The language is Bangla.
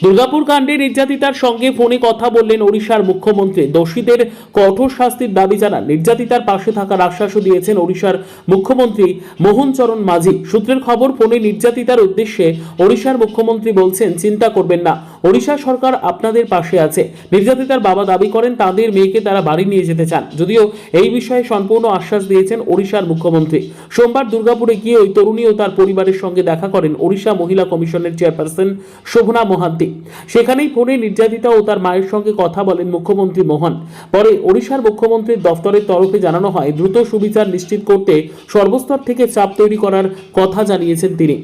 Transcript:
দুর্গাপুর কাণ্ডে নির্যাতিতার সঙ্গে ফোনে কথা বললেন ওড়িশার মুখ্যমন্ত্রী। দোষীদের কঠোর শাস্তির দাবি জানান। নির্যাতিতার পাশে থাকার আশ্বাসও দিয়েছেন ওড়িশার মুখ্যমন্ত্রী মোহন চরণ মাঝি। সূত্রের খবর, ফোনে নির্যাতিতার উদ্দেশ্যে ওড়িশার মুখ্যমন্ত্রী বলছেন, চিন্তা করবেন না, ওড়িশা সরকার আপনাদের পাশে আছে। নির্যাতিতার বাবা দাবি করেন তাদের মেয়েকে তারা বাড়ি নিয়ে যেতে চান, যদিও এই বিষয়ে সম্পূর্ণ আশ্বাস দিয়েছেন ওড়িশার মুখ্যমন্ত্রী। সোমবার দুর্গাপুরে গিয়ে ওই তরুণী ও তার পরিবারের সঙ্গে দেখা করেন ওড়িশা মহিলা কমিশনের চেয়ারপারসন শোভনা মোহান্তি। সেখানেই ফোনে নির্যাতিতা ও তার মায়ের সঙ্গে কথা বলেন মুখ্যমন্ত্রী মোহন। পরে ওড়িশার মুখ্যমন্ত্রীর দফতরের তরফে জানানো হয়, দ্রুত সুবিচার নিশ্চিত করতে সর্বস্তর থেকে চাপ তৈরি করার কথা জানিয়েছেন তিনি।